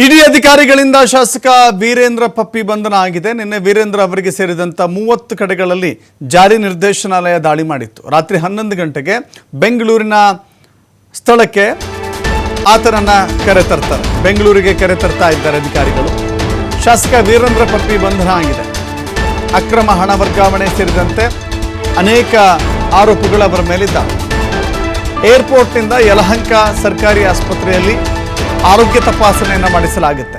ಇಡಿ ಅಧಿಕಾರಿಗಳಿಂದ ಶಾಸಕ ವೀರೇಂದ್ರ ಪಪ್ಪಿ ಬಂಧನ ಆಗಿದೆ. ನಿನ್ನೆ ವೀರೇಂದ್ರ ಅವರಿಗೆ ಸೇರಿದಂತ 30 ಕಡೆಗಳಲ್ಲಿ ಜಾರಿ ನಿರ್ದೇಶನಾಲಯ ದಾಳಿ ಮಾಡಿತ್ತು. ರಾತ್ರಿ 11 ಗಂಟೆಗೆ ಬೆಂಗಳೂರಿನ ಸ್ಥಳಕ್ಕೆ ಆತನನ್ನ ಕರೆತರ್ತಾರೆ. ಬೆಂಗಳೂರಿಗೆ ಕರೆತರ್ತಾ ಇದ್ದಾರೆ ಅಧಿಕಾರಿಗಳು. ಶಾಸಕ ವೀರೇಂದ್ರ ಪಪ್ಪಿ ಬಂಧನ ಆಗಿದೆ. ಅಕ್ರಮ ಹಣ ವರ್ಗಾವಣೆ ಸೇರಿದಂತೆ ಅನೇಕ ಆರೋಪಗಳು ಅವರ ಮೇಲಿದ್ದಾವೆ. ಏರ್ಪೋರ್ಟ್ನಿಂದ ಯಲಹಂಕ ಸರ್ಕಾರಿ ಆಸ್ಪತ್ರೆಯಲ್ಲಿ ಆರೋಗ್ಯ ತಪಾಸಣೆಯನ್ನು ಮಾಡಿಸಲಾಗುತ್ತೆ.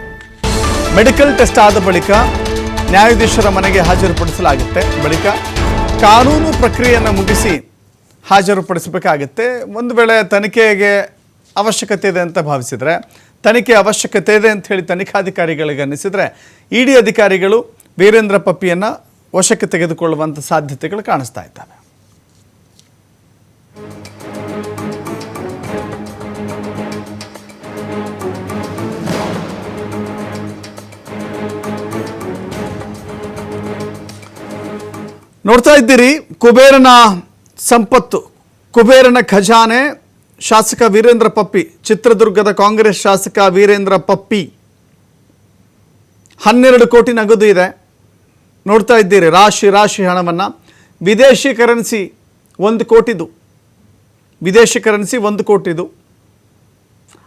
ಮೆಡಿಕಲ್ ಟೆಸ್ಟ್ ಆದ ಬಳಿಕ ನ್ಯಾಯಾಧೀಶರ ಮನೆಗೆ ಹಾಜರುಪಡಿಸಲಾಗುತ್ತೆ. ಬಳಿಕ ಕಾನೂನು ಪ್ರಕ್ರಿಯೆಯನ್ನು ಮುಗಿಸಿ ಹಾಜರುಪಡಿಸಬೇಕಾಗುತ್ತೆ. ಒಂದು ವೇಳೆ ತನಿಖೆಗೆ ಅವಶ್ಯಕತೆ ಇದೆ ಅಂತ ಭಾವಿಸಿದರೆ, ತನಿಖೆ ಅವಶ್ಯಕತೆ ಇದೆ ಅಂತ ಹೇಳಿ ತನಿಖಾಧಿಕಾರಿಗಳಿಗೆ ಅನ್ನಿಸಿದರೆ, ಇಡಿ ಅಧಿಕಾರಿಗಳು ವೀರೇಂದ್ರ ಪಪ್ಪಿಯನ್ನು ವಶಕ್ಕೆ ತೆಗೆದುಕೊಳ್ಳುವಂಥ ಸಾಧ್ಯತೆಗಳು ಕಾಣಿಸ್ತಾ ಇದ್ದಾವೆ. ನೋಡ್ತಾ ಇದ್ದೀರಿ, ಕುಬೇರನ ಸಂಪತ್ತು, ಕುಬೇರನ ಖಜಾನೆ ಶಾಸಕ ವೀರೇಂದ್ರ ಪಪ್ಪಿ. ಚಿತ್ರದುರ್ಗದ ಕಾಂಗ್ರೆಸ್ ಶಾಸಕ ವೀರೇಂದ್ರ ಪಪ್ಪಿ 12 ಕೋಟಿ ನಗದು ಇದೆ. ನೋಡ್ತಾ ಇದ್ದೀರಿ, ರಾಶಿ ರಾಶಿ ಹಣವನ್ನು. ವಿದೇಶಿ ಕರೆನ್ಸಿ 1 ಕೋಟಿದು, ವಿದೇಶಿ ಕರೆನ್ಸಿ 1 ಕೋಟಿದು.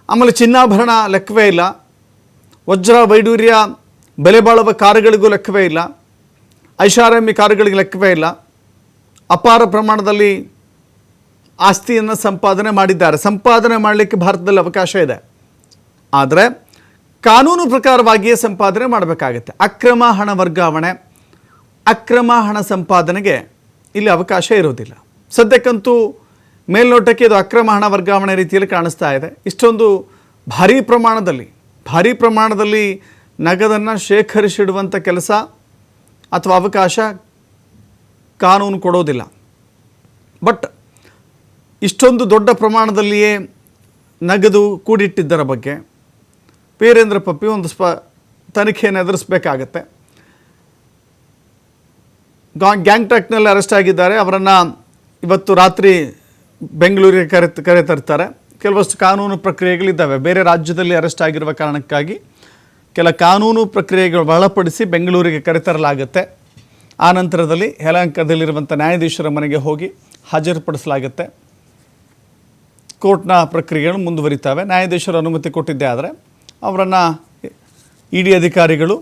ಆಮೇಲೆ ಚಿನ್ನಾಭರಣ ಲೆಕ್ಕವೇ ಇಲ್ಲ. ವಜ್ರ ವೈಡೂರ್ಯ ಬೆಲೆ ಬಾಳುವ ಕಾರುಗಳಿಗೂ ಲೆಕ್ಕವೇ ಇಲ್ಲ. ಐಷಾರಾಮಿ ಕಾರುಗಳಿಗೆ ಲೆಕ್ಕವೇ ಇಲ್ಲ. ಅಪಾರ ಪ್ರಮಾಣದಲ್ಲಿ ಆಸ್ತಿಯನ್ನು ಸಂಪಾದನೆ ಮಾಡಿದ್ದಾರೆ. ಸಂಪಾದನೆ ಮಾಡಲಿಕ್ಕೆ ಭಾರತದಲ್ಲಿ ಅವಕಾಶ ಇದೆ, ಆದರೆ ಕಾನೂನು ಪ್ರಕಾರವಾಗಿಯೇ ಸಂಪಾದನೆ ಮಾಡಬೇಕಾಗತ್ತೆ. ಅಕ್ರಮ ಹಣ ವರ್ಗಾವಣೆ, ಅಕ್ರಮ ಹಣ ಸಂಪಾದನೆಗೆ ಇಲ್ಲಿ ಅವಕಾಶ ಇರೋದಿಲ್ಲ. ಸದ್ಯಕ್ಕಂತೂ ಮೇಲ್ನೋಟಕ್ಕೆ ಇದು ಅಕ್ರಮ ಹಣ ವರ್ಗಾವಣೆ ರೀತಿಯಲ್ಲಿ ಕಾಣಿಸ್ತಾ ಇದೆ. ಇಷ್ಟೊಂದು ಭಾರೀ ಪ್ರಮಾಣದಲ್ಲಿ ನಗದನ್ನು ಶೇಖರಿಸಿಡುವಂಥ ಕೆಲಸ ಅಥವಾ ಅವಕಾಶ ಕಾನೂನು ಕೊಡೋದಿಲ್ಲ. ಬಟ್ ಇಷ್ಟೊಂದು ದೊಡ್ಡ ಪ್ರಮಾಣದಲ್ಲಿಯೇ ನಗದು ಕೂಡಿಟ್ಟಿದ್ದರ ಬಗ್ಗೆ ವೀರೇಂದ್ರ ಪಪ್ಪಿ ಒಂದು ತನಿಖೆಯನ್ನು ಎದುರಿಸಬೇಕಾಗತ್ತೆ. ಗ್ಯಾಂಗ್ಟಾಕ್ನಲ್ಲಿ ಅರೆಸ್ಟ್ ಆಗಿದ್ದಾರೆ. ಅವರನ್ನು ಇವತ್ತು ರಾತ್ರಿ ಬೆಂಗಳೂರಿಗೆ ಕರೆತರ್ತಾರೆ. ಕೆಲವಷ್ಟು ಕಾನೂನು ಪ್ರಕ್ರಿಯೆಗಳಿದ್ದಾವೆ. ಬೇರೆ ರಾಜ್ಯದಲ್ಲಿ ಅರೆಸ್ಟ್ ಆಗಿರುವ ಕಾರಣಕ್ಕಾಗಿ ಕೆಲ ಕಾನೂನು ಪ್ರಕ್ರಿಯೆಗಳು ಒಳಪಡಿಸಿ ಬೆಂಗಳೂರಿಗೆ ಕರೆತರಲಾಗುತ್ತೆ. ಆ ನಂತರದಲ್ಲಿ ಯಲಹಂಕದಲ್ಲಿರುವಂಥ ನ್ಯಾಯಾಧೀಶರ ಮನೆಗೆ ಹೋಗಿ ಹಾಜರುಪಡಿಸಲಾಗುತ್ತೆ. ಕೋರ್ಟ್ನ ಪ್ರಕ್ರಿಯೆಗಳು ಮುಂದುವರಿತವೆ. ನ್ಯಾಯಾಧೀಶರು ಅನುಮತಿ ಕೊಟ್ಟಿದ್ದೇ ಆದರೆ ಅವರನ್ನು ಇಡಿ ಅಧಿಕಾರಿಗಳು